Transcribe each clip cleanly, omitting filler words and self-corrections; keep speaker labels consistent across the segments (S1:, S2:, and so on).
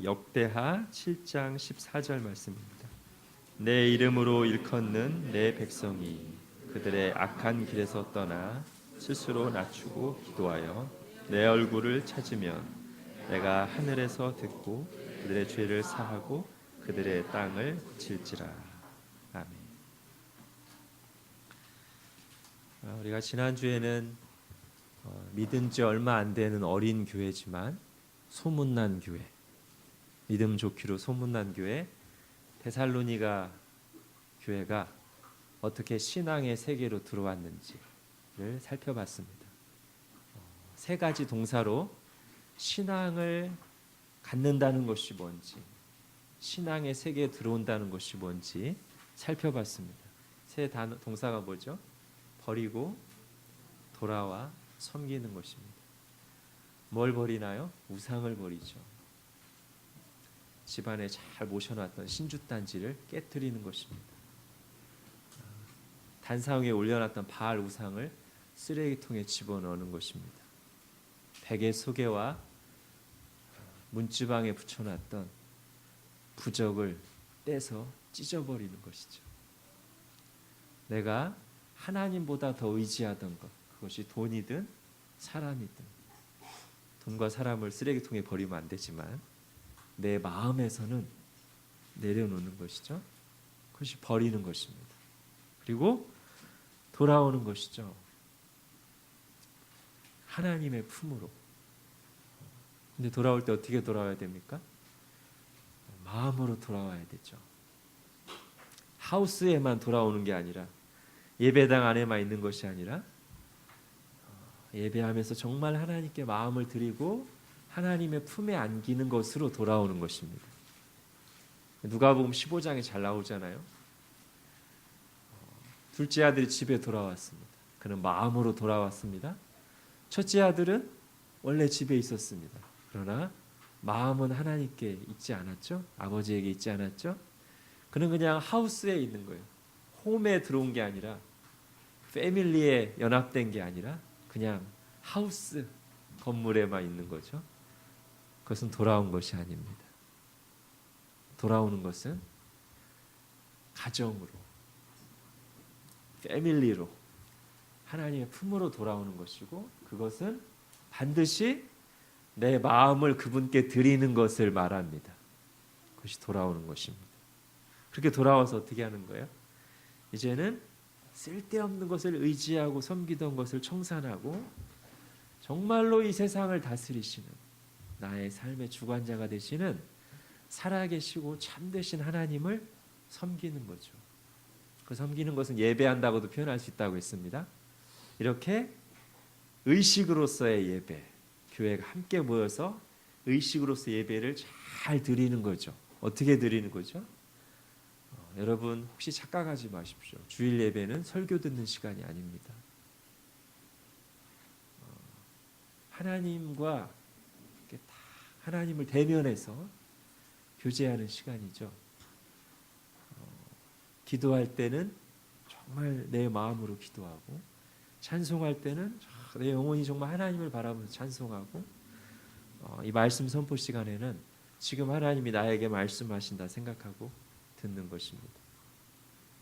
S1: 역대하 7장 14절 말씀입니다. 내 이름으로 일컫는 내 백성이 그들의 악한 길에서 떠나 스스로 낮추고 기도하여 내 얼굴을 찾으면 내가 하늘에서 듣고 그들의 죄를 사하고 그들의 땅을 고칠지라. 아멘. 우리가 지난주에는 믿은 지 얼마 안 되는 어린 교회지만 소문난 교회, 믿음 좋기로 소문난 교회 데살로니가 교회가 어떻게 신앙의 세계로 들어왔는지를 살펴봤습니다. 세 가지 동사로 신앙을 갖는다는 것이 뭔지, 신앙의 세계에 들어온다는 것이 뭔지 살펴봤습니다. 세 동사가 뭐죠? 버리고 돌아와 섬기는 것입니다. 뭘 버리나요? 우상을 버리죠. 집안에 잘 모셔놨던 신주단지를 깨뜨리는 것입니다. 단상 위에 올려놨던 바알 우상을 쓰레기통에 집어넣는 것입니다. 베개 소개와 문지방에 붙여놨던 부적을 떼서 찢어버리는 것이죠. 내가 하나님보다 더 의지하던 것, 그것이 돈이든 사람이든, 돈과 사람을 쓰레기통에 버리면 안 되지만 내 마음에서는 내려놓는 것이죠. 그것이 버리는 것입니다. 그리고 돌아오는 것이죠. 하나님의 품으로. 근데 돌아올 때 어떻게 돌아와야 됩니까? 마음으로 돌아와야 되죠. 하우스에만 돌아오는 게 아니라, 예배당 안에만 있는 것이 아니라, 예배하면서 정말 하나님께 마음을 드리고 하나님의 품에 안기는 것으로 돌아오는 것입니다. 누가복음 15장에 잘 나오잖아요. 둘째 아들이 집에 돌아왔습니다. 그는 마음으로 돌아왔습니다. 첫째 아들은 원래 집에 있었습니다. 그러나 마음은 하나님께 있지 않았죠. 아버지에게 있지 않았죠. 그는 그냥 하우스에 있는 거예요. 홈에 들어온 게 아니라, 패밀리에 연합된 게 아니라 그냥 하우스 건물에만 있는 거죠. 그것은 돌아온 것이 아닙니다. 돌아오는 것은 가정으로, 패밀리로, 하나님의 품으로 돌아오는 것이고, 그것은 반드시 내 마음을 그분께 드리는 것을 말합니다. 그것이 돌아오는 것입니다. 그렇게 돌아와서 어떻게 하는 거예요? 이제는 쓸데없는 것을 의지하고 섬기던 것을 청산하고 정말로 이 세상을 다스리시는, 나의 삶의 주관자가 되시는 살아계시고 참되신 하나님을 섬기는 거죠. 그 섬기는 것은 예배한다고도 표현할 수 있다고 했습니다. 이렇게 의식으로서의 예배, 교회가 함께 모여서 의식으로서 예배를 잘 드리는 거죠. 어떻게 드리는 거죠? 여러분 혹시 착각하지 마십시오. 주일 예배는 설교 듣는 시간이 아닙니다. 하나님과 하나님을 대면해서 교제하는 시간이죠. 기도할 때는 정말 내 마음으로 기도하고, 찬송할 때는 내 영혼이 정말 하나님을 바라보면서 찬송하고, 이 말씀 선포 시간에는 지금 하나님이 나에게 말씀하신다 생각하고 듣는 것입니다.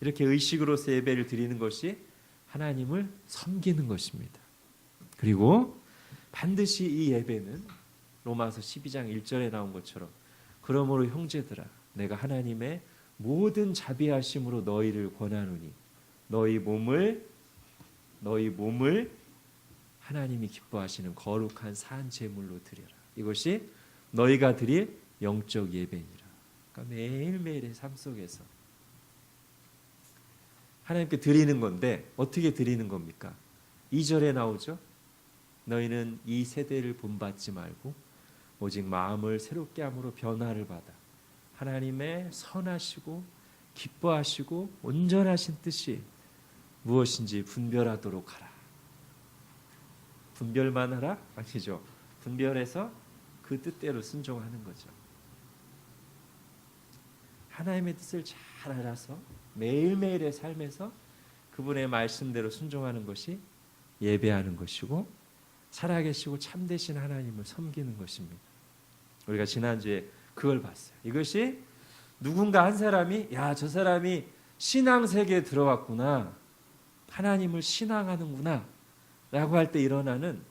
S1: 이렇게 의식으로서 예배를 드리는 것이 하나님을 섬기는 것입니다. 그리고 반드시 이 예배는 로마서 12장 1절에 나온 것처럼, 그러므로 형제들아 내가 하나님의 모든 자비하심으로 너희를 권하노니 너희 몸을 하나님이 기뻐하시는 거룩한 산 제물로 드려라. 이것이 너희가 드릴 영적 예배니라. 그러니까 매일매일의 삶 속에서 하나님께 드리는 건데, 어떻게 드리는 겁니까? 2절에 나오죠. 너희는 이 세대를 본받지 말고 오직 마음을 새롭게 함으로 변화를 받아 하나님의 선하시고 기뻐하시고 온전하신 뜻이 무엇인지 분별하도록 하라. 분별만 하라? 아니죠. 분별해서 그 뜻대로 순종하는 거죠. 하나님의 뜻을 잘 알아서 매일매일의 삶에서 그분의 말씀대로 순종하는 것이 예배하는 것이고, 살아계시고 참되신 하나님을 섬기는 것입니다. 우리가 지난주에 그걸 봤어요. 이것이 누군가 한 사람이 야, 저 사람이 신앙 세계에 들어왔구나. 하나님을 신앙하는구나. 라고 할 때 일어나는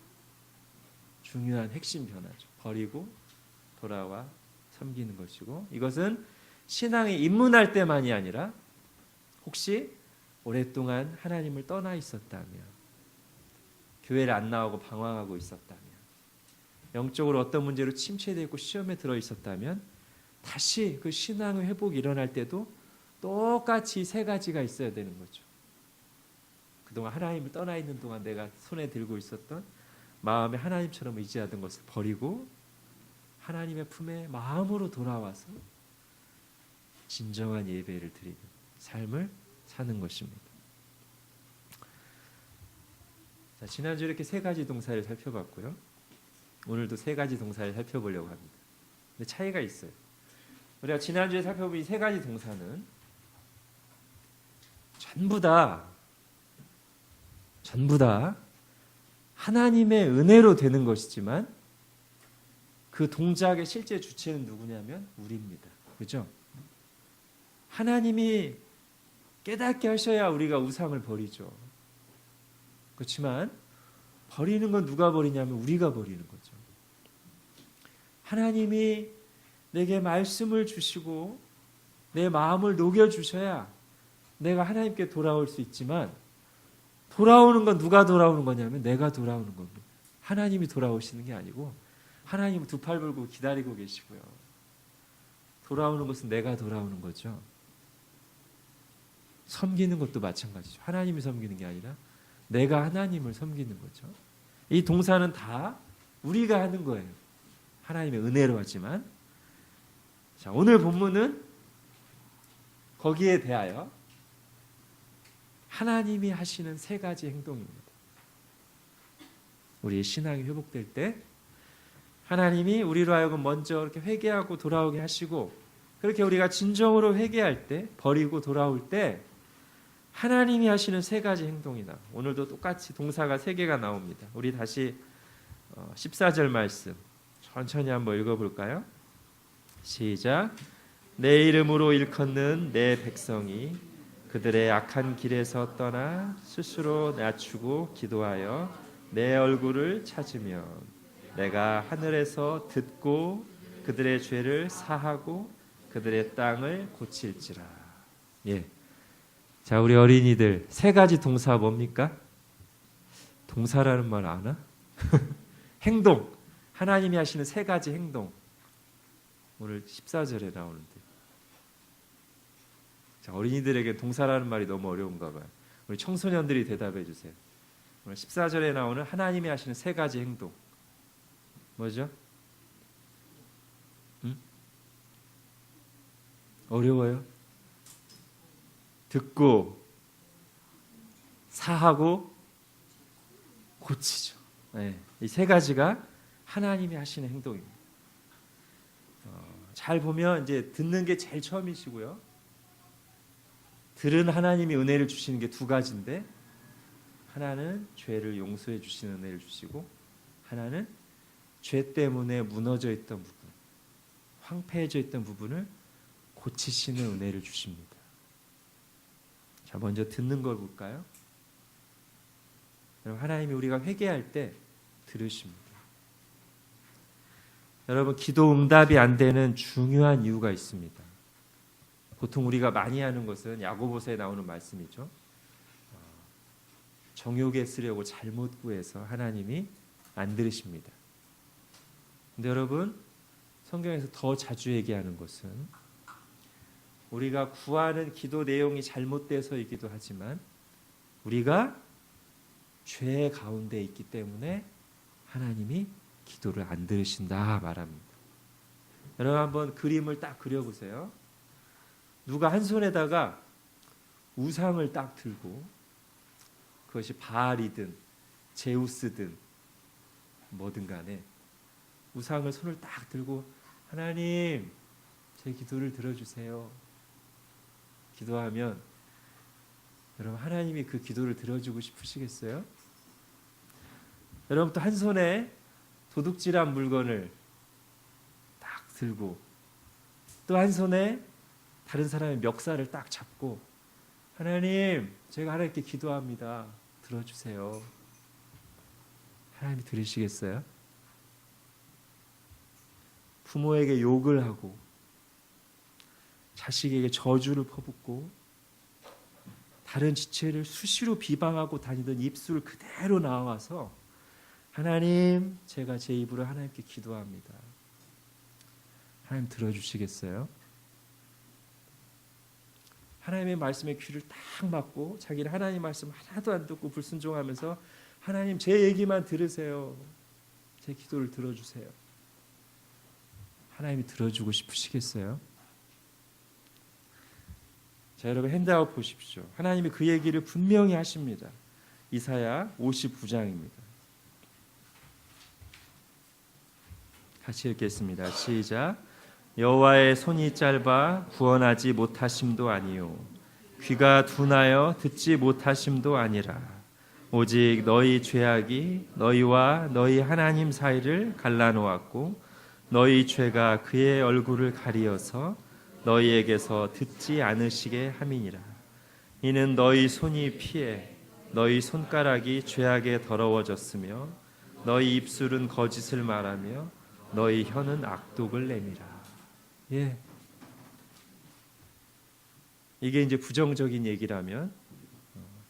S1: 중요한 핵심 변화죠. 버리고 돌아와 섬기는 것이고, 이것은 신앙에 입문할 때만이 아니라 혹시 오랫동안 하나님을 떠나 있었다면, 교회를 안 나오고 방황하고 있었다면, 영적으로 어떤 문제로 침체되어 있고 시험에 들어 있었다면 다시 그 신앙의 회복이 일어날 때도 똑같이 세 가지가 있어야 되는 거죠. 그동안 하나님을 떠나 있는 동안 내가 손에 들고 있었던 마음에 하나님처럼 의지하던 것을 버리고 하나님의 품에 마음으로 돌아와서 진정한 예배를 드리는 삶을 사는 것입니다. 자, 지난주 이렇게 세 가지 동사를 살펴봤고요. 오늘도 세 가지 동사를 살펴보려고 합니다. 근데 차이가 있어요. 우리가 지난주에 살펴본 이 세 가지 동사는 전부 다 하나님의 은혜로 되는 것이지만 그 동작의 실제 주체는 누구냐면 우리입니다. 그렇죠? 하나님이 깨닫게 하셔야 우리가 우상을 버리죠. 그렇지만 버리는 건 누가 버리냐면 우리가 버리는 거죠. 하나님이 내게 말씀을 주시고 내 마음을 녹여주셔야 내가 하나님께 돌아올 수 있지만, 돌아오는 건 누가 돌아오는 거냐면 내가 돌아오는 겁니다. 하나님이 돌아오시는 게 아니고 하나님은 두 팔 벌고 기다리고 계시고요. 돌아오는 것은 내가 돌아오는 거죠. 섬기는 것도 마찬가지죠. 하나님이 섬기는 게 아니라 내가 하나님을 섬기는 거죠. 이 동사는 다 우리가 하는 거예요. 하나님의 은혜로 하지만, 자, 오늘 본문은 거기에 대하여 하나님이 하시는 세 가지 행동입니다. 우리의 신앙이 회복될 때 하나님이 우리로 하여금 먼저 이렇게 회개하고 돌아오게 하시고, 그렇게 우리가 진정으로 회개할 때, 버리고 돌아올 때 하나님이 하시는 세 가지 행동이다. 오늘도 똑같이 동사가 세 개가 나옵니다. 우리 다시 14절 말씀 천천히 한번 읽어볼까요? 시작. 내 이름으로 일컫는 내 백성이 그들의 악한 길에서 떠나 스스로 낮추고 기도하여 내 얼굴을 찾으면 내가 하늘에서 듣고 그들의 죄를 사하고 그들의 땅을 고칠지라. 예. 자, 우리 어린이들 세 가지 동사 뭡니까? 동사라는 말 아나? 행동. 하나님이 하시는 세 가지 행동. 오늘 14절에 나오는데. 자, 어린이들에게 동사라는 말이 너무 어려운가 봐요. 우리 청소년들이 대답해 주세요. 오늘 14절에 나오는 하나님이 하시는 세 가지 행동. 뭐죠? 어려워요? 듣고 사하고 고치죠. 네, 이 세 가지가 하나님이 하시는 행동입니다. 잘 보면 이제 듣는 게 제일 처음이시고요. 들은 하나님이 은혜를 주시는 게 두 가지인데, 하나는 죄를 용서해 주시는 은혜를 주시고, 하나는 죄 때문에 무너져 있던 부분, 황폐해져 있던 부분을 고치시는 은혜를 주십니다. 자, 먼저 듣는 걸 볼까요? 여러분, 하나님이 우리가 회개할 때 들으십니다. 여러분, 기도 응답이 안 되는 중요한 이유가 있습니다. 보통 우리가 많이 하는 것은 야고보서에 나오는 말씀이죠. 정욕에 쓰려고 잘못 구해서 하나님이 안 들으십니다. 근데 여러분, 성경에서 더 자주 얘기하는 것은 우리가 구하는 기도 내용이 잘못돼서이기도 하지만 우리가 죄 가운데 있기 때문에 하나님이 기도를 안 들으신다 말합니다. 여러분, 한번 그림을 딱 그려보세요. 누가 한 손에다가 우상을 딱 들고, 그것이 바알이든 제우스든 뭐든 간에 우상을 손을 딱 들고 하나님 제 기도를 들어주세요 기도하면, 여러분, 하나님이 그 기도를 들어주고 싶으시겠어요? 여러분, 또 한 손에 도둑질한 물건을 딱 들고 또 한 손에 다른 사람의 멱살을 딱 잡고 하나님, 제가 하나님께 기도합니다. 들어주세요. 하나님이 들으시겠어요? 부모에게 욕을 하고 자식에게 저주를 퍼붓고 다른 지체를 수시로 비방하고 다니던 입술 그대로 나와서 하나님, 제가 제 입으로 하나님께 기도합니다. 하나님 들어주시겠어요? 하나님의 말씀에 귀를 딱 막고 자기는 하나님 말씀 하나도 안 듣고 불순종하면서 하나님 제 얘기만 들으세요. 제 기도를 들어주세요. 하나님이 들어주고 싶으시겠어요? 자, 여러분 핸드아웃 보십시오. 하나님이 그 얘기를 분명히 하십니다. 이사야 59장입니다. 같이 읽겠습니다. 시작. 여호와의 손이 짧아 구원하지 못하심도 아니요 귀가 둔하여 듣지 못하심도 아니라 오직 너희 죄악이 너희와 너희 하나님 사이를 갈라놓았고 너희 죄가 그의 얼굴을 가리어서 너희에게서 듣지 않으시게 함이니라. 이는 너희 손이 피해 너희 손가락이 죄악에 더러워졌으며 너희 입술은 거짓을 말하며 너희 혀는 악독을 내미라. 예. 이게 이제 부정적인 얘기라면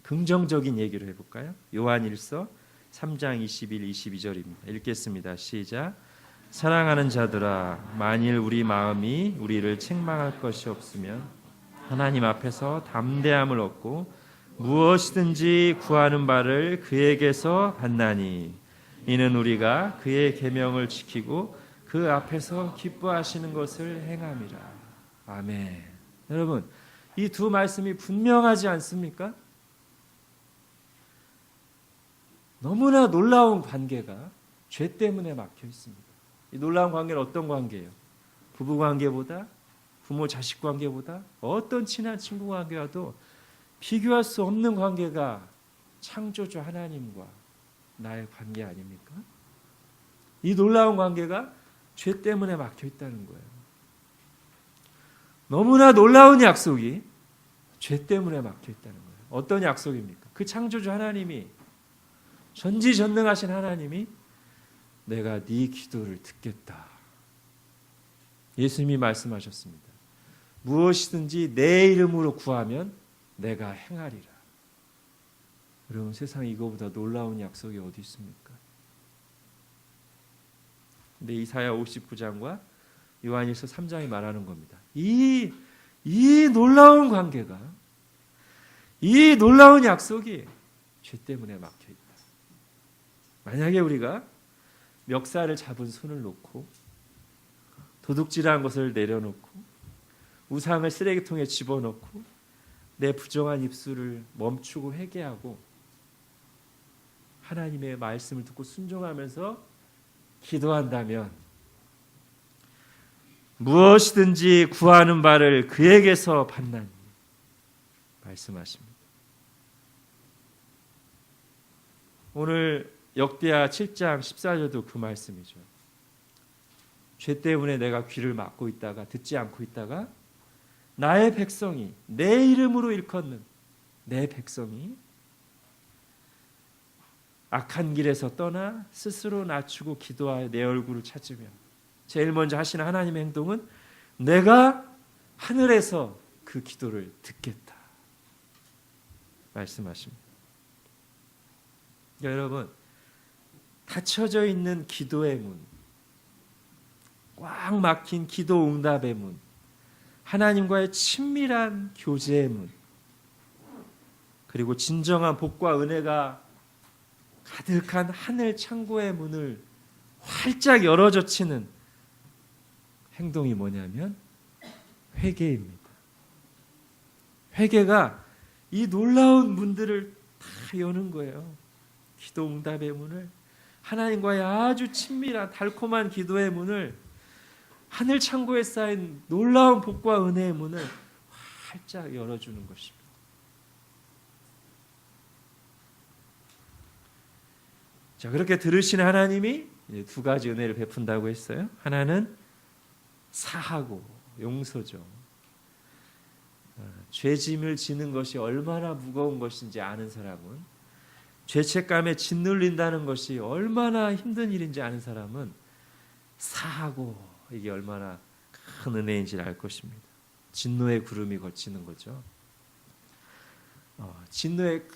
S1: 긍정적인 얘기를 해볼까요? 요한일서 3장 21, 22절입니다. 읽겠습니다. 시작. 사랑하는 자들아, 만일 우리 마음이 우리를 책망할 것이 없으면 하나님 앞에서 담대함을 얻고 무엇이든지 구하는 바를 그에게서 받나니 이는 우리가 그의 계명을 지키고 그 앞에서 기뻐하시는 것을 행함이라. 아멘. 여러분, 이 두 말씀이 분명하지 않습니까? 너무나 놀라운 관계가 죄 때문에 막혀 있습니다. 이 놀라운 관계는 어떤 관계예요? 부부 관계보다, 부모 자식 관계보다, 어떤 친한 친구 관계와도 비교할 수 없는 관계가 창조주 하나님과 나의 관계 아닙니까? 이 놀라운 관계가 죄 때문에 막혀 있다는 거예요. 너무나 놀라운 약속이 죄 때문에 막혀 있다는 거예요. 어떤 약속입니까? 그 창조주 하나님이, 전지전능하신 하나님이 내가 네 기도를 듣겠다. 예수님이 말씀하셨습니다. 무엇이든지 내 이름으로 구하면 내가 행하리라. 여러분, 세상에 이거보다 놀라운 약속이 어디 있습니까? 근데 이사야 59장과 요한일서 3장이 말하는 겁니다. 이 놀라운 관계가, 이 놀라운 약속이 죄 때문에 막혀 있다. 만약에 우리가 멱살을 잡은 손을 놓고 도둑질한 것을 내려놓고 우상을 쓰레기통에 집어넣고 내 부정한 입술을 멈추고 회개하고 하나님의 말씀을 듣고 순종하면서 기도한다면 무엇이든지 구하는 바를 그에게서 받나니 말씀하십니다. 오늘 역대하 7장 14절도 그 말씀이죠. 죄 때문에 내가 귀를 막고 있다가 듣지 않고 있다가 나의 백성이, 내 이름으로 일컫는 내 백성이 악한 길에서 떠나 스스로 낮추고 기도하여 내 얼굴을 찾으면 제일 먼저 하시는 하나님의 행동은 내가 하늘에서 그 기도를 듣겠다 말씀하십니다. 여러분, 닫혀져 있는 기도의 문, 꽉 막힌 기도 응답의 문, 하나님과의 친밀한 교제의 문, 그리고 진정한 복과 은혜가 가득한 하늘 창고의 문을 활짝 열어젖히는 행동이 뭐냐면 회개입니다. 회개가 이 놀라운 문들을 다 여는 거예요. 기도 응답의 문을, 하나님과의 아주 친밀한 달콤한 기도의 문을, 하늘 창고에 쌓인 놀라운 복과 은혜의 문을 활짝 열어주는 것입니다. 자, 그렇게 들으시는 하나님이 두 가지 은혜를 베푼다고 했어요. 하나는 사하고 용서죠. 죄짐을 지는 것이 얼마나 무거운 것인지 아는 사람은, 죄책감에 짓눌린다는 것이 얼마나 힘든 일인지 아는 사람은 사하고 이게 얼마나 큰 은혜인지를 알 것입니다. 진노의 구름이 거치는 거죠. 진노의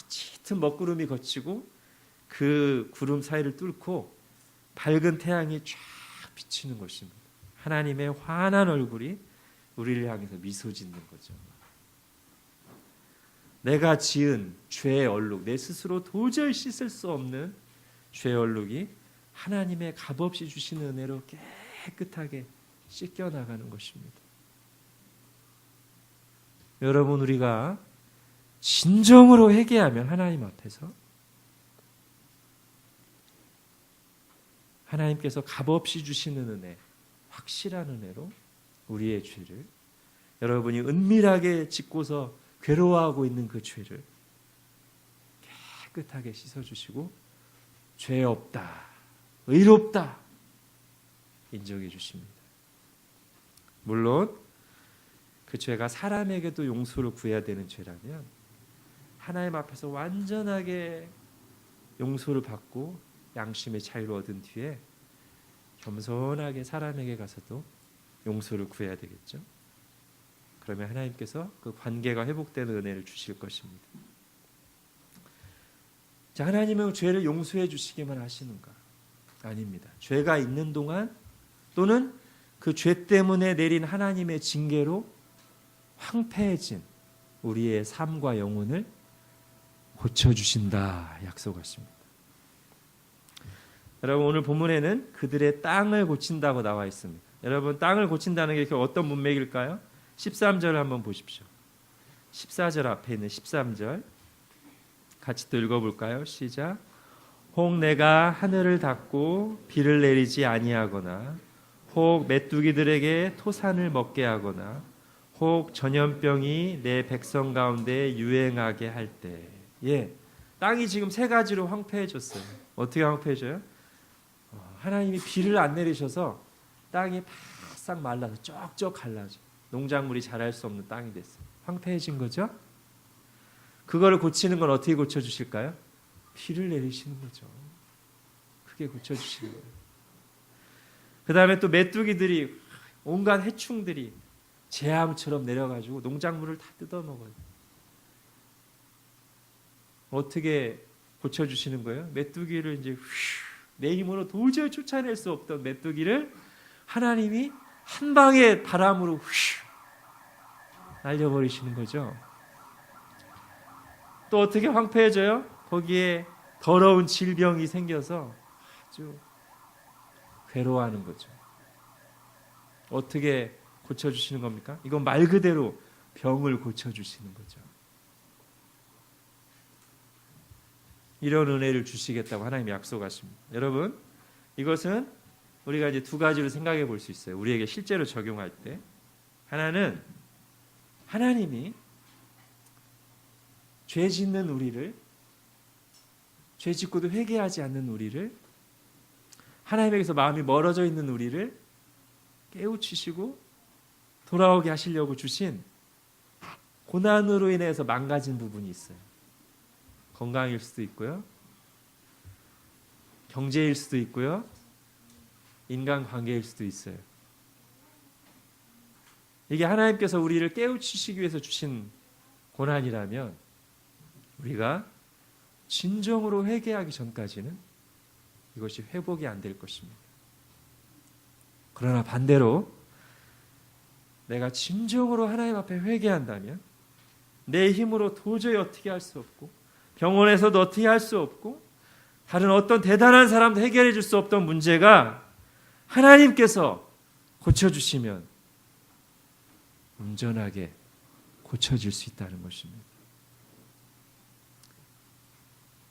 S1: 짙은 먹구름이 거치고 그 구름 사이를 뚫고 밝은 태양이 쫙 비치는 것입니다. 하나님의 환한 얼굴이 우리를 향해서 미소 짓는 거죠. 내가 지은 죄의 얼룩, 내 스스로 도저히 씻을 수 없는 죄의 얼룩이 하나님의 값없이 주시는 은혜로 깨끗하게 씻겨 나가는 것입니다. 여러분, 우리가 진정으로 회개하면 하나님 앞에서 하나님께서 값없이 주시는 은혜, 확실한 은혜로 우리의 죄를, 여러분이 은밀하게 짓고서 괴로워하고 있는 그 죄를 깨끗하게 씻어주시고 죄 없다, 의롭다 인정해 주십니다. 물론 그 죄가 사람에게도 용서를 구해야 되는 죄라면 하나님 앞에서 완전하게 용서를 받고 양심의 자유를 얻은 뒤에 겸손하게 사람에게 가서도 용서를 구해야 되겠죠. 그러면 하나님께서 그 관계가 회복되는 은혜를 주실 것입니다. 자, 하나님은 죄를 용서해 주시기만 하시는가? 아닙니다. 죄가 있는 동안 또는 그 죄 때문에 내린 하나님의 징계로 황폐해진 우리의 삶과 영혼을 고쳐주신다 약속하십니다. 여러분, 오늘 본문에는 그들의 땅을 고친다고 나와 있습니다. 여러분, 땅을 고친다는 게 어떤 문맥일까요? 13절을 한번 보십시오. 14절 앞에 있는 13절 같이 또 읽어볼까요? 시작. 혹 내가 하늘을 닫고 비를 내리지 아니하거나 혹 메뚜기들에게 토산을 먹게 하거나 혹 전염병이 내 백성 가운데 유행하게 할 때, 땅이 지금 세 가지로 황폐해졌어요. 어떻게 황폐해져요? 하나님이 비를 안 내리셔서 땅이 바싹 말라서 쩍쩍 갈라져 농작물이 자랄 수 없는 땅이 됐어요. 황폐해진 거죠. 그거를 고치는 건 어떻게 고쳐주실까요? 비를 내리시는 거죠. 그게 고쳐주시는 거예요. 그 다음에 또 메뚜기들이, 온갖 해충들이 재앙처럼 내려가지고 농작물을 다 뜯어먹어요. 어떻게 고쳐주시는 거예요? 메뚜기를 이제 내 힘으로 도저히 쫓아낼 수 없던 메뚜기를 하나님이 한 방의 바람으로 날려버리시는 거죠. 또 어떻게 황폐해져요? 거기에 더러운 질병이 생겨서 아주 괴로워하는 거죠. 어떻게 고쳐주시는 겁니까? 이건 말 그대로 병을 고쳐주시는 거죠. 이런 은혜를 주시겠다고 하나님이 약속하십니다. 여러분, 이것은 우리가 이제 두 가지로 생각해 볼 수 있어요. 우리에게 실제로 적용할 때, 하나는 하나님이 죄 짓는 우리를, 죄 짓고도 회개하지 않는 우리를, 하나님에게서 마음이 멀어져 있는 우리를 깨우치시고 돌아오게 하시려고 주신 고난으로 인해서 망가진 부분이 있어요. 건강일 수도 있고요, 경제일 수도 있고요, 인간관계일 수도 있어요. 이게 하나님께서 우리를 깨우치시기 위해서 주신 고난이라면 우리가 진정으로 회개하기 전까지는 이것이 회복이 안 될 것입니다. 그러나 반대로 내가 진정으로 하나님 앞에 회개한다면 내 힘으로 도저히 어떻게 할 수 없고 병원에서도 어떻게 할 수 없고 다른 어떤 대단한 사람도 해결해 줄 수 없던 문제가 하나님께서 고쳐주시면 온전하게 고쳐질 수 있다는 것입니다.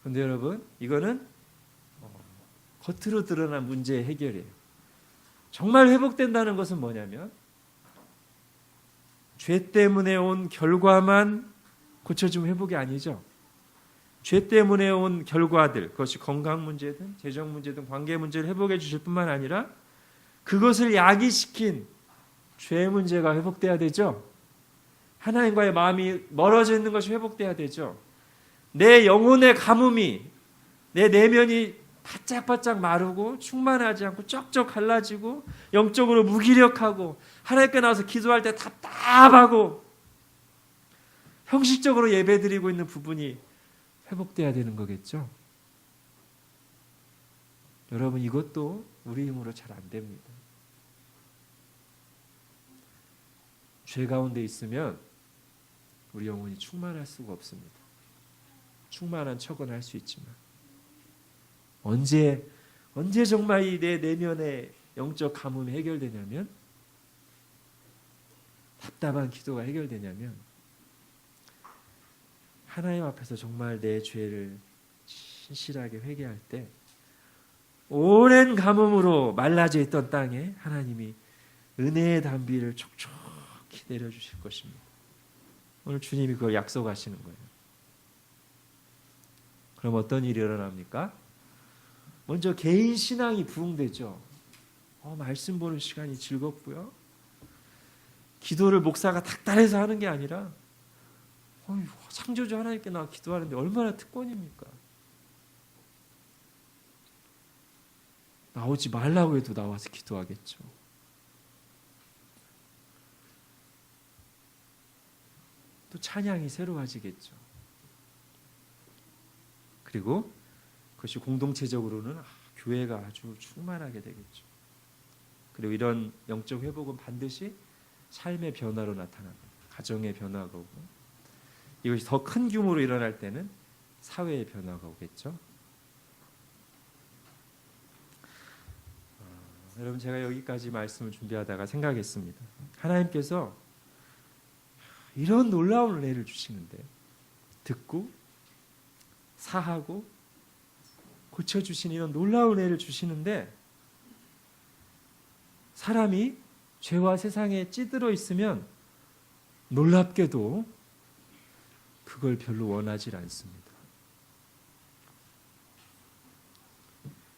S1: 그런데 여러분, 이거는 겉으로 드러난 문제의 해결이에요. 정말 회복된다는 것은 뭐냐면 죄 때문에 온 결과만 고쳐주면 회복이 아니죠. 죄 때문에 온 결과들, 그것이 건강 문제든 재정 문제든 관계 문제를 회복해 주실 뿐만 아니라 그것을 야기시킨 죄의 문제가 회복돼야 되죠. 하나님과의 마음이 멀어져 있는 것이 회복돼야 되죠. 내 영혼의 가뭄이, 내 내면이 바짝바짝 마르고 충만하지 않고 쩍쩍 갈라지고 영적으로 무기력하고 하나님께 나와서 기도할 때 답답하고 형식적으로 예배드리고 있는 부분이 회복돼야 되는 거겠죠. 여러분, 이것도 우리 힘으로 잘 안 됩니다. 죄 가운데 있으면 우리 영혼이 충만할 수가 없습니다. 충만한 척은 할 수 있지만 언제 정말 이 내 내면의 영적 가뭄이 해결되냐면, 답답한 기도가 해결되냐면, 하나님 앞에서 정말 내 죄를 신실하게 회개할 때 오랜 가뭄으로 말라져 있던 땅에 하나님이 은혜의 단비를 촉촉히 내려주실 것입니다. 오늘 주님이 그걸 약속하시는 거예요. 그럼 어떤 일이 일어납니까? 먼저 개인 신앙이 부흥되죠. 말씀 보는 시간이 즐겁고요. 기도를 목사가 닥달해서 하는 게 아니라 창조주 하나님께 나 기도하는데 얼마나 특권입니까? 나오지 말라고 해도 나와서 기도하겠죠. 또 찬양이 새로워지겠죠. 그리고 그것이 공동체적으로는 교회가 아주 충만하게 되겠죠. 그리고 이런 영적 회복은 반드시 삶의 변화로 나타납니다. 가정의 변화가 오고, 이것이 더 큰 규모로 일어날 때는 사회의 변화가 오겠죠. 여러분, 제가 여기까지 말씀을 준비하다가 생각했습니다. 하나님께서 이런 놀라운 은혜를 주시는데, 듣고 사하고 고쳐주신 이런 놀라운 은혜를 주시는데, 사람이 죄와 세상에 찌들어 있으면 놀랍게도 그걸 별로 원하지 않습니다.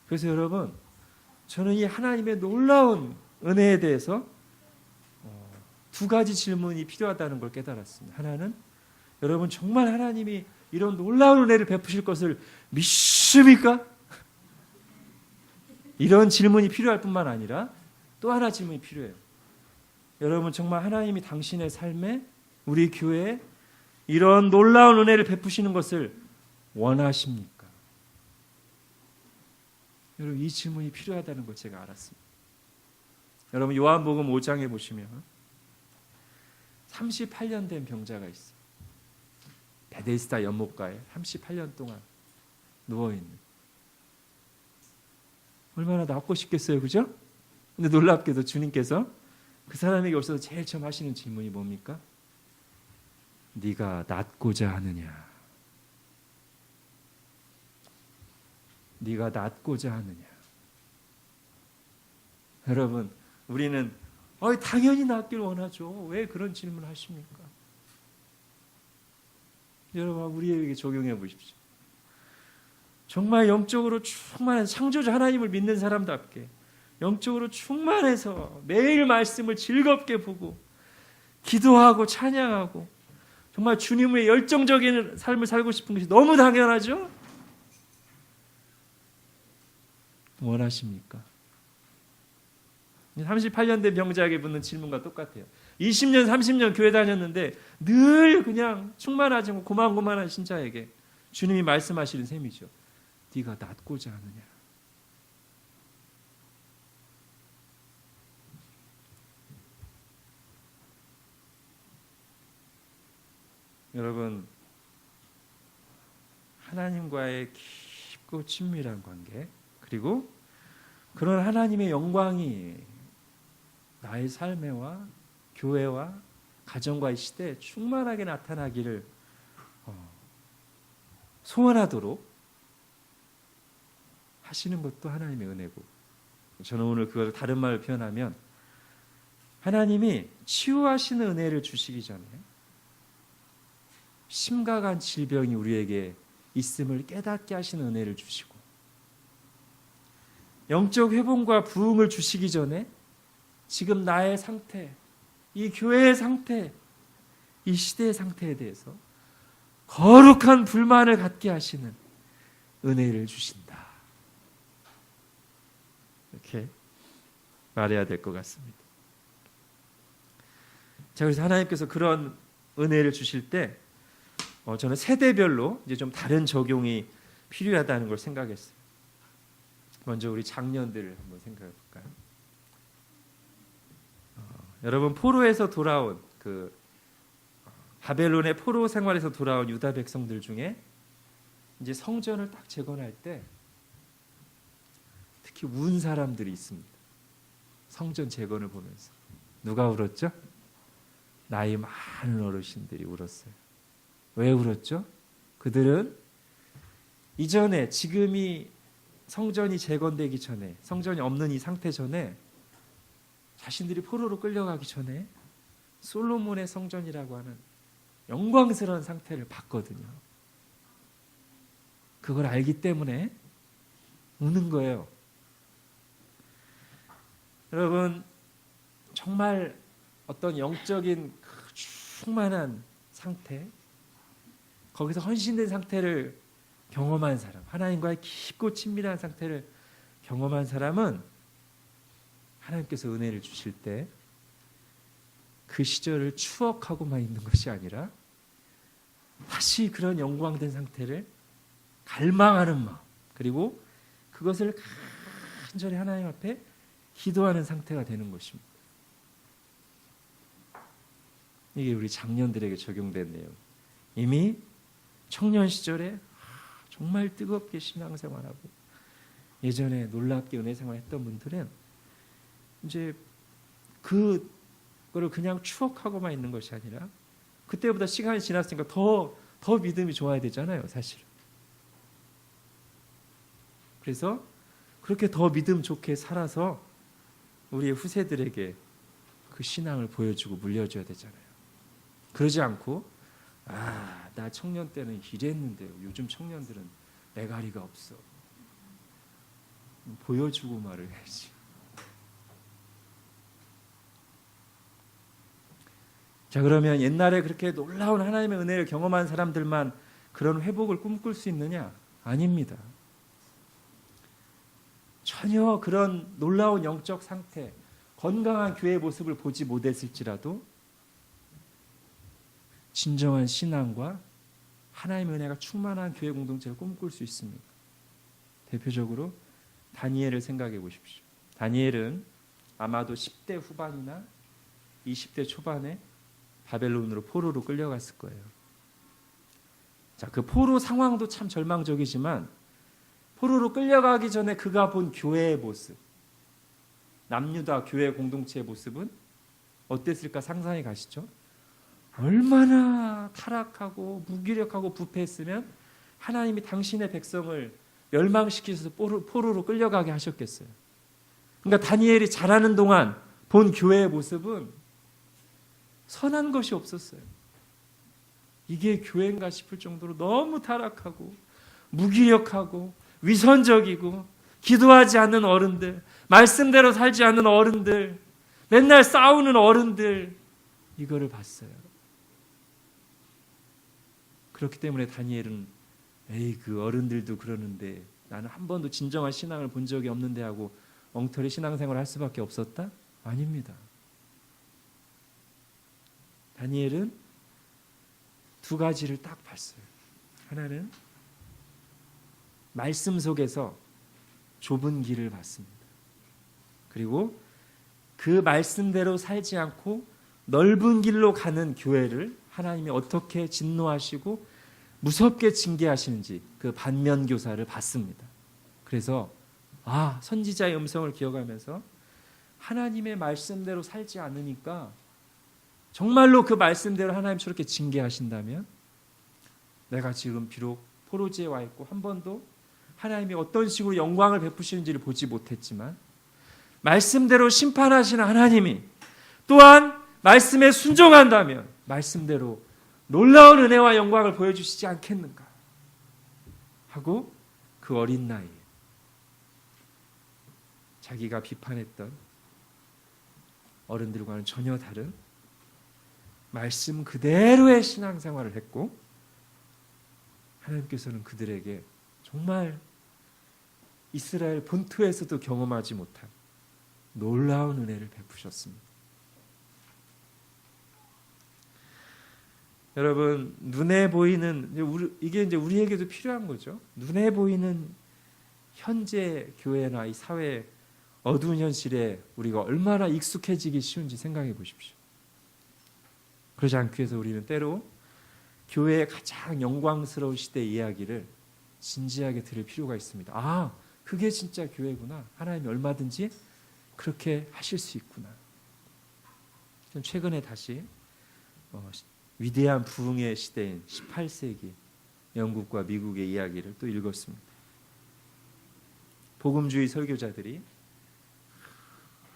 S1: 그래서 여러분, 저는 이 하나님의 놀라운 은혜에 대해서 두 가지 질문이 필요하다는 걸 깨달았습니다. 하나는, 여러분 정말 하나님이 이런 놀라운 은혜를 베푸실 것을 믿습니까? 이런 질문이 필요할 뿐만 아니라 또 하나 질문이 필요해요. 여러분 정말 하나님이 당신의 삶에, 우리 교회에 이런 놀라운 은혜를 베푸시는 것을 원하십니까? 여러분, 이 질문이 필요하다는 걸 제가 알았습니다. 여러분, 요한복음 5장에 보시면 38년 된 병자가 있어요. 베데스다 연못가에 38년 동안 누워있는. 얼마나 낫고 싶겠어요, 그죠? 근데 놀랍게도 주님께서 그 사람에게 오셔서 제일 처음 하시는 질문이 뭡니까? 네가 낫고자 하느냐? 네가 낫고자 하느냐? 여러분, 우리는 당연히 낫길 원하죠. 왜 그런 질문을 하십니까? 여러분, 우리에게 적용해 보십시오. 정말 영적으로 충만해서 창조주 하나님을 믿는 사람답게 영적으로 충만해서 매일 말씀을 즐겁게 보고 기도하고 찬양하고 정말 주님의 열정적인 삶을 살고 싶은 것이 너무 당연하죠? 원하십니까? 38년 된 병자에게 묻는 질문과 똑같아요. 20년, 30년 교회 다녔는데 늘 그냥 충만하지 않고 고만고만한 신자에게 주님이 말씀하시는 셈이죠. 네가 낫고자 하느냐? 여러분, 하나님과의 깊고 친밀한 관계, 그리고 그런 하나님의 영광이 나의 삶에와 교회와 가정과 이 시대에 충만하게 나타나기를 소원하도록 하시는 것도 하나님의 은혜고, 저는 오늘 그걸 다른 말로 표현하면 하나님이 치유하시는 은혜를 주시기 전에 심각한 질병이 우리에게 있음을 깨닫게 하시는 은혜를 주시고, 영적 회복과 부흥을 주시기 전에 지금 나의 상태, 이 교회의 상태, 이 시대의 상태에 대해서 거룩한 불만을 갖게 하시는 은혜를 주신다. 이렇게 말해야 될 것 같습니다. 자, 그래서 하나님께서 그런 은혜를 주실 때 저는 세대별로 이제 좀 다른 적용이 필요하다는 걸 생각했어요. 먼저 우리 장년들을 한번 생각해 볼까요? 여러분, 포로에서 돌아온 그 바벨론의 포로 생활에서 돌아온 유다 백성들 중에 이제 성전을 딱 재건할 때 특히 운 사람들이 있습니다. 성전 재건을 보면서 누가 울었죠? 나이 많은 어르신들이 울었어요. 왜 울었죠? 그들은 이전에 지금이 성전이 재건되기 전에, 성전이 없는 이 상태 전에, 자신들이 포로로 끌려가기 전에 솔로몬의 성전이라고 하는 영광스러운 상태를 봤거든요. 그걸 알기 때문에 우는 거예요. 여러분, 정말 어떤 영적인 충만한 상태, 거기서 헌신된 상태를 경험한 사람, 하나님과의 깊고 친밀한 상태를 경험한 사람은 하나님께서 은혜를 주실 때 그 시절을 추억하고만 있는 것이 아니라 다시 그런 영광된 상태를 갈망하는 마음, 그리고 그것을 간절히 하나님 앞에 기도하는 상태가 되는 것입니다. 이게 우리 장년들에게 적용된 내용. 이미 청년 시절에 정말 뜨겁게 신앙생활하고 예전에 놀랍게 은혜생활했던 분들은 이제 그거를 그냥 추억하고만 있는 것이 아니라 그때보다 시간이 지났으니까 더 믿음이 좋아야 되잖아요, 사실. 그래서 그렇게 더 믿음 좋게 살아서 우리의 후세들에게 그 신앙을 보여주고 물려줘야 되잖아요. 그러지 않고 나 청년 때는 이랬는데요, 요즘 청년들은 애가리가 없어. 보여주고 말을 해야지. 자, 그러면 옛날에 그렇게 놀라운 하나님의 은혜를 경험한 사람들만 그런 회복을 꿈꿀 수 있느냐? 아닙니다. 전혀 그런 놀라운 영적 상태, 건강한 교회의 모습을 보지 못했을지라도 진정한 신앙과 하나님의 은혜가 충만한 교회 공동체를 꿈꿀 수 있습니다. 대표적으로 다니엘을 생각해 보십시오. 다니엘은 아마도 10대 후반이나 20대 초반에 바벨론으로 포로로 끌려갔을 거예요. 자, 그 포로 상황도 참 절망적이지만 포로로 끌려가기 전에 그가 본 교회의 모습, 남유다 교회 공동체의 모습은 어땠을까 상상이 가시죠? 얼마나 타락하고 무기력하고 부패했으면 하나님이 당신의 백성을 멸망시키셔서 포로로 끌려가게 하셨겠어요. 그러니까 다니엘이 자라는 동안 본 교회의 모습은 선한 것이 없었어요. 이게 교회인가 싶을 정도로 너무 타락하고 무기력하고 위선적이고 기도하지 않는 어른들, 말씀대로 살지 않는 어른들, 맨날 싸우는 어른들, 이거를 봤어요. 그렇기 때문에 다니엘은 그 어른들도 그러는데 나는 한 번도 진정한 신앙을 본 적이 없는데 하고 엉터리 신앙생활을 할 수밖에 없었다? 아닙니다. 다니엘은 두 가지를 딱 봤어요. 하나는 말씀 속에서 좁은 길을 봤습니다. 그리고 그 말씀대로 살지 않고 넓은 길로 가는 교회를 하나님이 어떻게 진노하시고 무섭게 징계하시는지 그 반면교사를 봤습니다. 그래서 선지자의 음성을 기억하면서 하나님의 말씀대로 살지 않으니까 정말로 그 말씀대로 하나님 저렇게 징계하신다면 내가 지금 비록 포로지에 와 있고 한 번도 하나님이 어떤 식으로 영광을 베푸시는지를 보지 못했지만 말씀대로 심판하시는 하나님이 또한 말씀에 순종한다면 말씀대로 놀라운 은혜와 영광을 보여주시지 않겠는가 하고 그 어린 나이에 자기가 비판했던 어른들과는 전혀 다른 말씀 그대로의 신앙생활을 했고 하나님께서는 그들에게 정말 이스라엘 본토에서도 경험하지 못한 놀라운 은혜를 베푸셨습니다. 여러분, 눈에 보이는 이게 이제 우리에게도 필요한 거죠. 눈에 보이는 현재 교회나 이 사회 어두운 현실에 우리가 얼마나 익숙해지기 쉬운지 생각해 보십시오. 그러지 않기 위해서 우리는 때로 교회의 가장 영광스러운 시대의 이야기를 진지하게 들을 필요가 있습니다. 아, 그게 진짜 교회구나. 하나님이 얼마든지 그렇게 하실 수 있구나. 최근에 다시 위대한 부흥의 시대인 18세기 영국과 미국의 이야기를 또 읽었습니다. 복음주의 설교자들이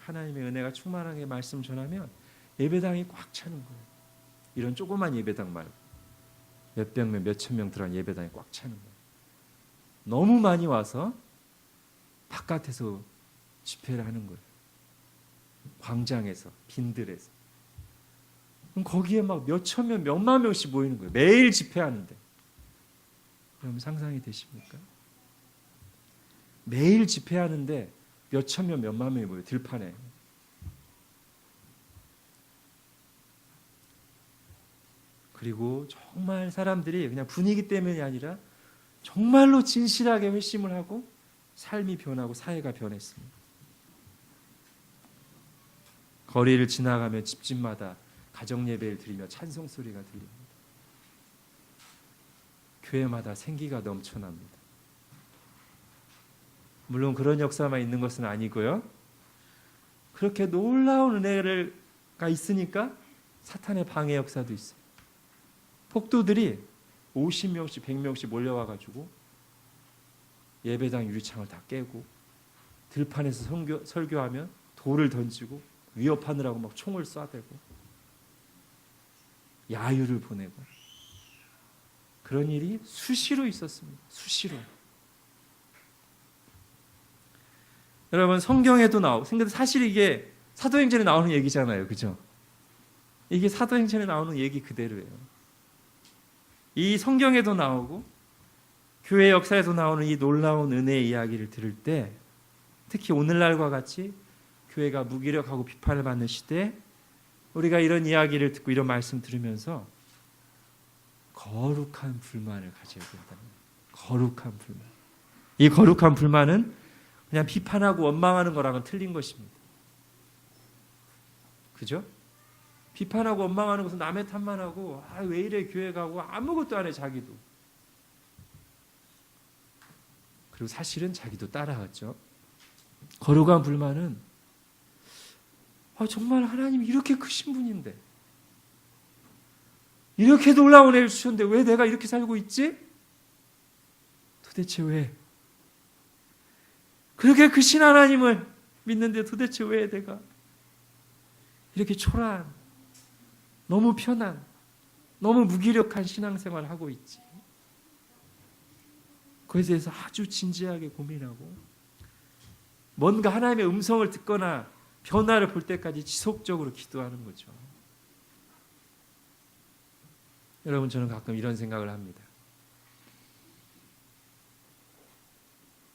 S1: 하나님의 은혜가 충만하게 말씀 전하면 예배당이 꽉 차는 거예요. 이런 조그만 예배당 말고 몇백 명, 몇천 명 들어간 예배당이 꽉 차는 거예요. 너무 많이 와서 바깥에서 집회를 하는 거예요. 광장에서, 빈들에서. 그럼 거기에 막 몇천 명, 몇만 명씩 모이는 거예요. 매일 집회하는데. 여러분 상상이 되십니까? 매일 집회하는데 몇천 명, 몇만 명이 모여요. 들판에. 그리고 정말 사람들이 그냥 분위기 때문이 아니라 정말로 진실하게 회심을 하고 삶이 변하고 사회가 변했습니다. 거리를 지나가면 집집마다 가정 예배를 드리며 찬송 소리가 들립니다. 교회마다 생기가 넘쳐납니다. 물론 그런 역사만 있는 것은 아니고요. 그렇게 놀라운 은혜가 있으니까 사탄의 방해 역사도 있어요. 폭도들이 50명씩 100명씩 몰려와가지고 예배당 유리창을 다 깨고 들판에서 설교하면 돌을 던지고 위협하느라고 막 총을 쏴대고 야유를 보내고 그런 일이 수시로 있었습니다. 수시로. 여러분 성경에도 나오고 사실 이게 사도행전에 나오는 얘기잖아요. 그죠? 이게 사도행전에 나오는 얘기 그대로예요. 이 성경에도 나오고 교회 역사에도 나오는 이 놀라운 은혜의 이야기를 들을 때 특히 오늘날과 같이 교회가 무기력하고 비판을 받는 시대에 우리가 이런 이야기를 듣고 이런 말씀 들으면서 거룩한 불만을 가져야 된다는 거예요. 거룩한 불만. 이 거룩한 불만은 그냥 비판하고 원망하는 거랑은 틀린 것입니다. 그죠? 비판하고 원망하는 것은 남의 탓만 하고 왜 이래 교회 가고 아무것도 안 해 자기도. 그리고 사실은 자기도 따라하죠. 거룩한 불만은 정말 하나님이 이렇게 크신 분인데 이렇게 놀라운 애를 주셨는데 왜 내가 이렇게 살고 있지? 도대체 왜? 그렇게 크신 하나님을 믿는데 도대체 왜 내가 이렇게 초라한 너무 편한 너무 무기력한 신앙생활을 하고 있지? 그에 대해서 아주 진지하게 고민하고 뭔가 하나님의 음성을 듣거나 변화를 볼 때까지 지속적으로 기도하는 거죠. 여러분 저는 가끔 이런 생각을 합니다.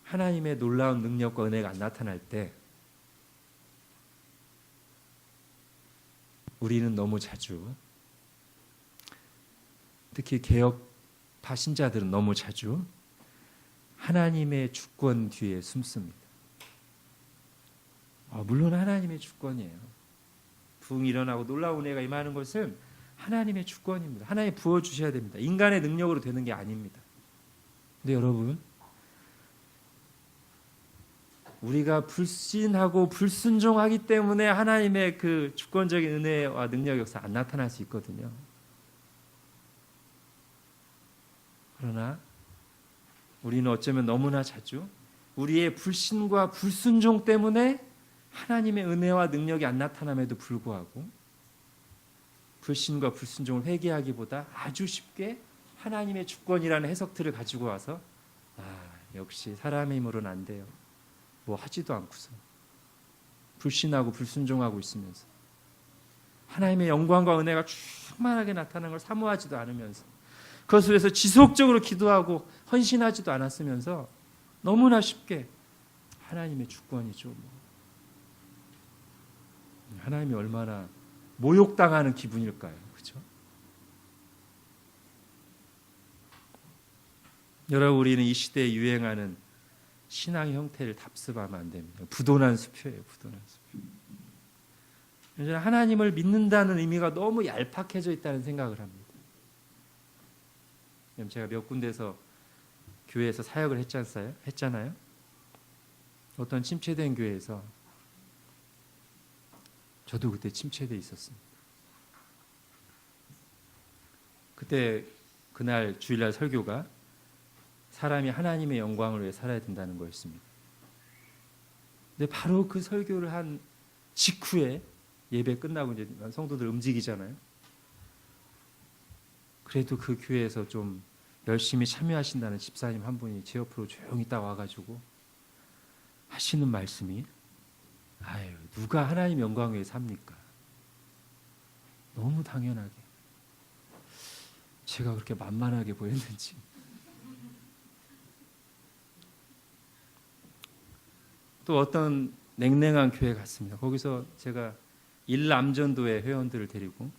S1: 하나님의 놀라운 능력과 은혜가 안 나타날 때 우리는 너무 자주 특히 개혁파 신자들은 너무 자주 하나님의 주권 뒤에 숨습니다. 물론 하나님의 주권이에요. 부흥이 일어나고 놀라운 은혜가 임하는 것은 하나님의 주권입니다. 하나님 부어주셔야 됩니다. 인간의 능력으로 되는 게 아닙니다. 근데 여러분 우리가 불신하고 불순종하기 때문에 하나님의 그 주권적인 은혜와 능력 역사 안 나타날 수 있거든요. 그러나 우리는 어쩌면 너무나 자주 우리의 불신과 불순종 때문에 하나님의 은혜와 능력이 안 나타남에도 불구하고 불신과 불순종을 회개하기보다 아주 쉽게 하나님의 주권이라는 해석들을 가지고 와서 역시 사람의 힘으로는 안 돼요. 뭐 하지도 않고서 불신하고 불순종하고 있으면서 하나님의 영광과 은혜가
S2: 충만하게 나타나는 걸 사모하지도 않으면서 그것을 위해서 지속적으로 기도하고 헌신하지도 않았으면서 너무나 쉽게 하나님의 주권이죠. 하나님이 얼마나 모욕당하는 기분일까요? 그렇죠? 여러분, 우리는 이 시대에 유행하는 신앙 형태를 답습하면 안 됩니다. 부도난 수표예요. 부도난 수표. 하나님을 믿는다는 의미가 너무 얄팍해져 있다는 생각을 합니다. 제가 몇 군데서 교회에서 사역을 했잖아요. 어떤 침체된 교회에서 저도 그때 침체돼 있었습니다. 그때 그날 주일날 설교가 사람이 하나님의 영광을 위해 살아야 된다는 거였습니다. 근데 바로 그 설교를 한 직후에 예배 끝나고 이제 성도들 움직이잖아요. 그래도 그 교회에서 좀 열심히 참여하신다는 집사님 한 분이 제 옆으로 조용히 딱 와가지고 하시는 말씀이, 아유, 누가 하나님 영광 위해 삽니까? 너무 당연하게. 제가 그렇게 만만하게 보였는지. 또 어떤 냉랭한 교회 갔습니다. 거기서 제가 일남전도회 회원들을 데리고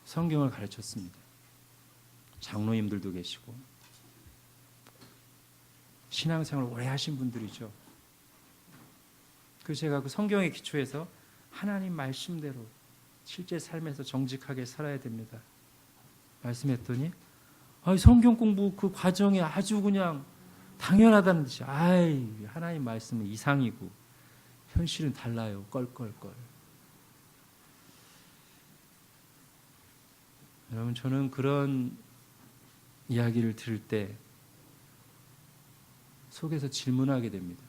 S2: 성경을 가르쳤습니다. 장로님들도 계시고 신앙생활을 오래 하신 분들이죠. 그래서 제가 그 성경의 기초에서 하나님 말씀대로 실제 삶에서 정직하게 살아야 됩니다 말씀했더니, 성경 공부 그 과정이 아주 그냥 당연하다는 듯이, 하나님 말씀은 이상이고 현실은 달라요. 껄껄껄. 여러분, 저는 그런 이야기를 들을 때 속에서 질문하게 됩니다.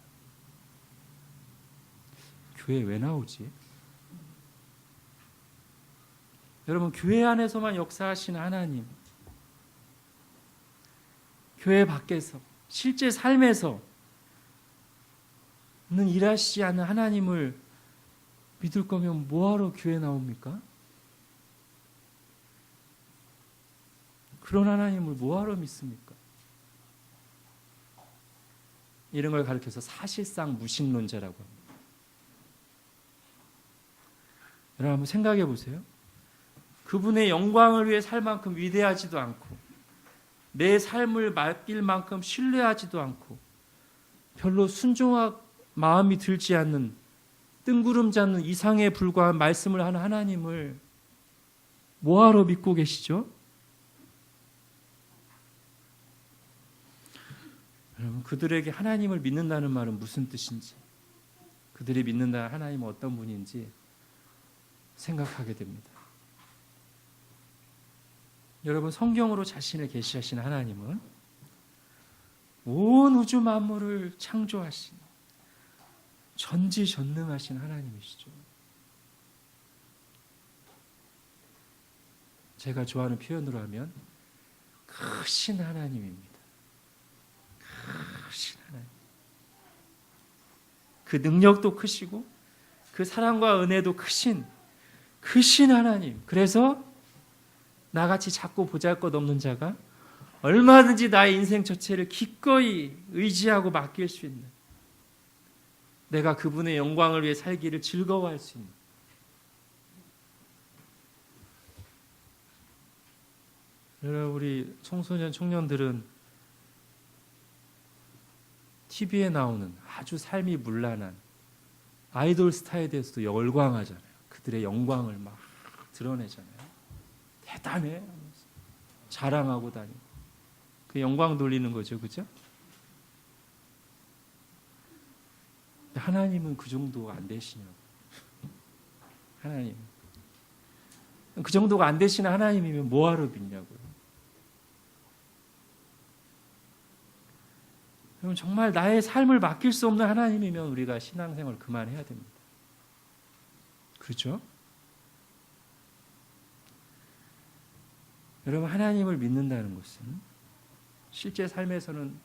S2: 교회 왜 나오지? 여러분, 교회 안에서만 역사하시는 하나님, 교회 밖에서 실제 삶에서는 일하시지 않는 하나님을 믿을 거면 뭐하러 교회 나옵니까? 그런 하나님을 뭐하러 믿습니까? 이런 걸 가르쳐서 사실상 무신론자라고 합니다. 여러분, 한번 생각해 보세요. 그분의 영광을 위해 살 만큼 위대하지도 않고 내 삶을 맡길 만큼 신뢰하지도 않고 별로 순종할 마음이 들지 않는 뜬구름 잡는 이상에 불과한 말씀을 하는 하나님을 뭐하러 믿고 계시죠? 여러분, 그들에게 하나님을 믿는다는 말은 무슨 뜻인지, 그들이 믿는다는 하나님은 어떤 분인지 생각하게 됩니다. 여러분, 성경으로 자신을 계시하신 하나님은 온 우주 만물을 창조하신 전지전능하신 하나님이시죠. 제가 좋아하는 표현으로 하면 크신 하나님입니다. 크신 하나님. 그 능력도 크시고 그 사랑과 은혜도 크신 하나님. 그래서 나같이 작고 보잘것없는 자가 얼마든지 나의 인생 전체를 기꺼이 의지하고 맡길 수 있는, 내가 그분의 영광을 위해 살기를 즐거워할 수 있는, 여러분, 우리 청소년 청년들은 TV에 나오는 아주 삶이 문란한 아이돌 스타에 대해서도 열광하잖아요. 그들의 영광을 막 드러내잖아요. 대단해 하면서 자랑하고 다니고 그 영광 돌리는 거죠, 그죠? 하나님은 그 정도가 안 되시냐고. 하나님 그 정도가 안 되시는 하나님이면 뭐하러 믿냐고요. 그럼 정말 나의 삶을 맡길 수 없는 하나님이면 우리가 신앙생활 그만해야 됩니다. 그렇죠? 여러분, 하나님을 믿는다는 것은 실제 삶에서는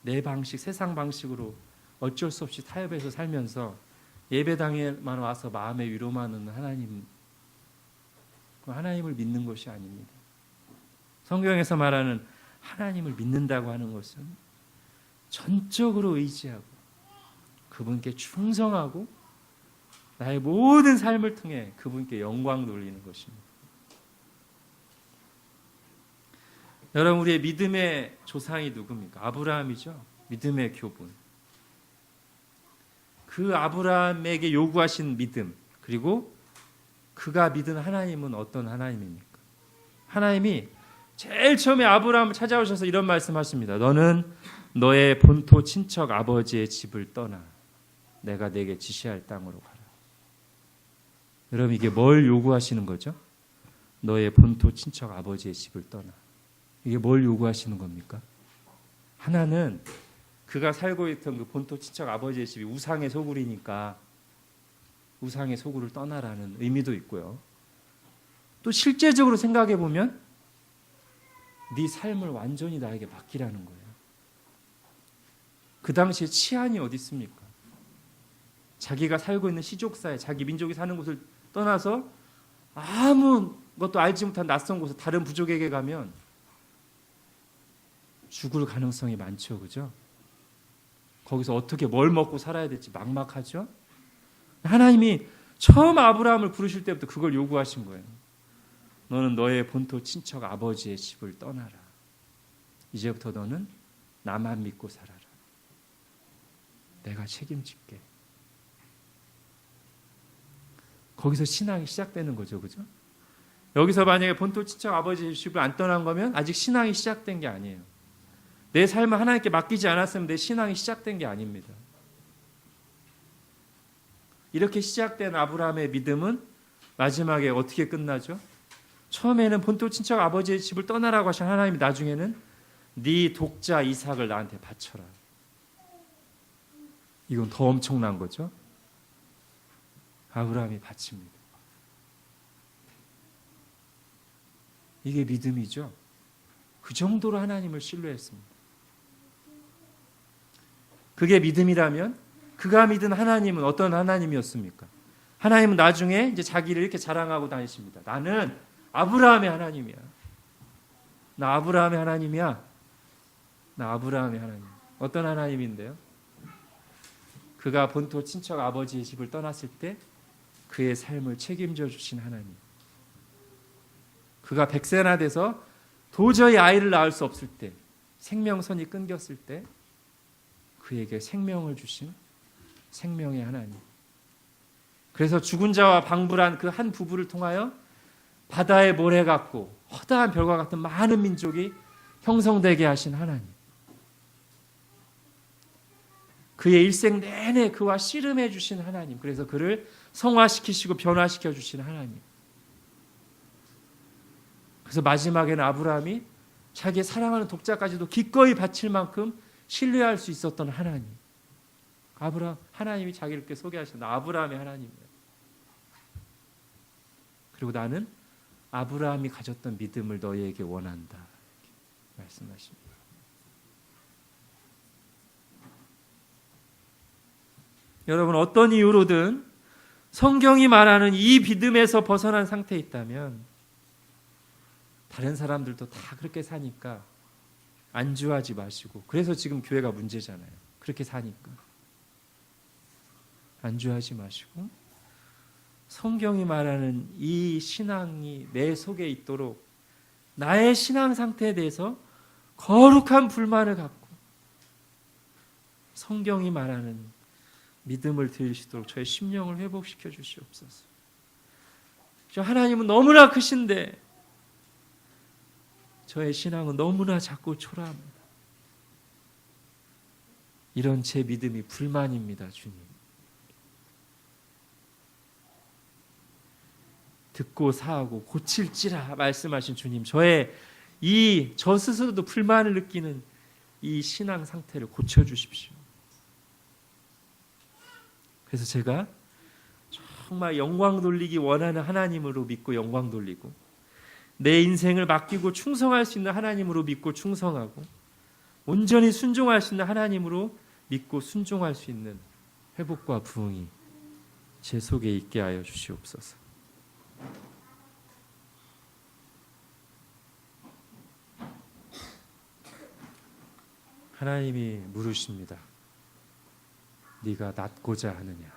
S2: 내 방식, 세상 방식으로 어쩔 수 없이 타협해서 살면서 예배당에만 와서 마음의 위로만 얻는 하나님과 그만큼 하나님을 믿는 것이 아닙니다. 성경에서 말하는 하나님을 믿는다고 하는 것은 전적으로 의지하고 그분께 충성하고 나의 모든 삶을 통해 그분께 영광 돌리는 것입니다. 여러분, 우리의 믿음의 조상이 누굽니까? 아브라함이죠. 믿음의 교본. 그 아브라함에게 요구하신 믿음, 그리고 그가 믿은 하나님은 어떤 하나님입니까? 하나님이 제일 처음에 아브라함을 찾아오셔서 이런 말씀하십니다. 너는 너의 본토 친척 아버지의 집을 떠나 내가 내게 지시할 땅으로 가라. 여러분, 이게 뭘 요구하시는 거죠? 너의 본토 친척 아버지의 집을 떠나. 이게 뭘 요구하시는 겁니까? 하나는 그가 살고 있던 그 본토 친척 아버지의 집이 우상의 소굴이니까 우상의 소굴을 떠나라는 의미도 있고요. 또 실제적으로 생각해 보면 네 삶을 완전히 나에게 맡기라는 거예요. 그 당시에 치안이 어디 있습니까? 자기가 살고 있는 시족사회, 자기 민족이 사는 곳을 떠나서 아무것도 알지 못한 낯선 곳에 다른 부족에게 가면 죽을 가능성이 많죠. 그죠? 거기서 어떻게 뭘 먹고 살아야 될지 막막하죠. 하나님이 처음 아브라함을 부르실 때부터 그걸 요구하신 거예요. 너는 너의 본토 친척 아버지의 집을 떠나라. 이제부터 너는 나만 믿고 살아라. 내가 책임질게. 거기서 신앙이 시작되는 거죠. 그죠? 여기서 만약에 본토 친척 아버지의 집을 안 떠난 거면 아직 신앙이 시작된 게 아니에요. 내 삶을 하나님께 맡기지 않았으면 내 신앙이 시작된 게 아닙니다. 이렇게 시작된 아브라함의 믿음은 마지막에 어떻게 끝나죠? 처음에는 본토 친척 아버지의 집을 떠나라고 하신 하나님이 나중에는 네 독자 이삭을 나한테 바쳐라. 이건 더 엄청난 거죠. 아브라함이 바칩니다. 이게 믿음이죠. 그 정도로 하나님을 신뢰했습니다. 그게 믿음이라면 그가 믿은 하나님은 어떤 하나님이었습니까? 하나님은 나중에 이제 자기를 이렇게 자랑하고 다니십니다. 나는 아브라함의 하나님이야. 나 아브라함의 하나님이야. 나 아브라함의 하나님. 어떤 하나님인데요? 그가 본토 친척 아버지의 집을 떠났을 때 그의 삶을 책임져 주신 하나님. 그가 100세나 돼서 도저히 아이를 낳을 수 없을 때, 생명선이 끊겼을 때 그에게 생명을 주신 생명의 하나님. 그래서 죽은 자와 방불한 그 한 부부를 통하여 바다의 모래 같고 허다한 별과 같은 많은 민족이 형성되게 하신 하나님. 그의 일생 내내 그와 씨름해 주신 하나님. 그래서 그를 성화시키시고 변화시켜 주신 하나님. 그래서 마지막에는 아브라함이 자기의 사랑하는 독자까지도 기꺼이 바칠 만큼 신뢰할 수 있었던 하나님. 하나님이 자기를 이렇게 소개하신 아브라함의 하나님이에요. 그리고 나는 아브라함이 가졌던 믿음을 너희에게 원한다. 말씀하십니다. 여러분, 어떤 이유로든 성경이 말하는 이 믿음에서 벗어난 상태에 있다면 다른 사람들도 다 그렇게 사니까 안주하지 마시고, 그래서 지금 교회가 문제잖아요. 그렇게 사니까 안주하지 마시고 성경이 말하는 이 신앙이 내 속에 있도록 나의 신앙 상태에 대해서 거룩한 불만을 갖고 성경이 말하는 믿음을 드릴 수 있도록 저의 심령을 회복시켜 주시옵소서. 하나님은 너무나 크신데 저의 신앙은 너무나 작고 초라합니다. 이런 제 믿음이 불만입니다, 주님. 듣고 사하고 고칠지라 말씀하신 주님, 저 스스로도 불만을 느끼는 이 신앙 상태를 고쳐주십시오. 그래서 제가 정말 영광 돌리기 원하는 하나님으로 믿고 영광 돌리고, 내 인생을 맡기고 충성할 수 있는 하나님으로 믿고 충성하고, 온전히 순종할 수 있는 하나님으로 믿고 순종할 수 있는 회복과 부흥이 제 속에 있게 하여 주시옵소서. 하나님이 물으십니다. 네가 낫고자 하느냐?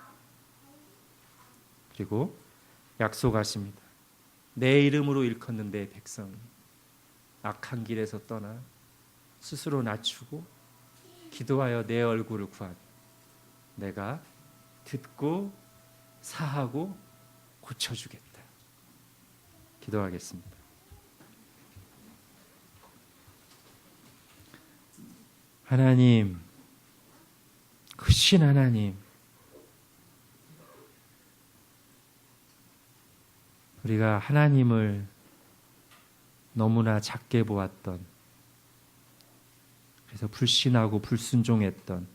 S2: 그리고 약속하십니다. 내 이름으로 일컫는 내 백성이 악한 길에서 떠나 스스로 낮추고 기도하여 내 얼굴을 구하니 내가 듣고 사하고 고쳐주겠다. 기도하겠습니다. 하나님, 크신 하나님, 우리가 하나님을 너무나 작게 보았던, 그래서 불신하고 불순종했던,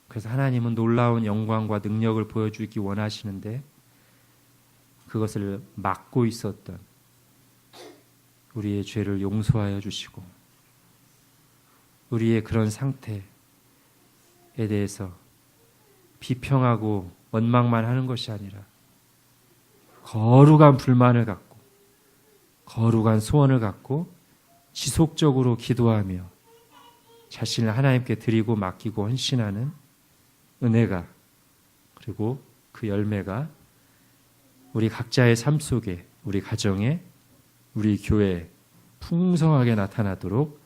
S2: 그래서 하나님은 놀라운 영광과 능력을 보여주기 원하시는데 그것을 막고 있었던 우리의 죄를 용서하여 주시고, 우리의 그런 상태에 대해서 비평하고 원망만 하는 것이 아니라 거룩한 불만을 갖고 거룩한 소원을 갖고 지속적으로 기도하며 자신을 하나님께 드리고 맡기고 헌신하는 은혜가, 그리고 그 열매가 우리 각자의 삶 속에, 우리 가정에, 우리 교회에 풍성하게 나타나도록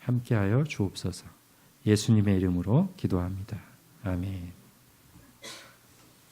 S2: 함께하여 주옵소서. 예수님의 이름으로 기도합니다. 아멘.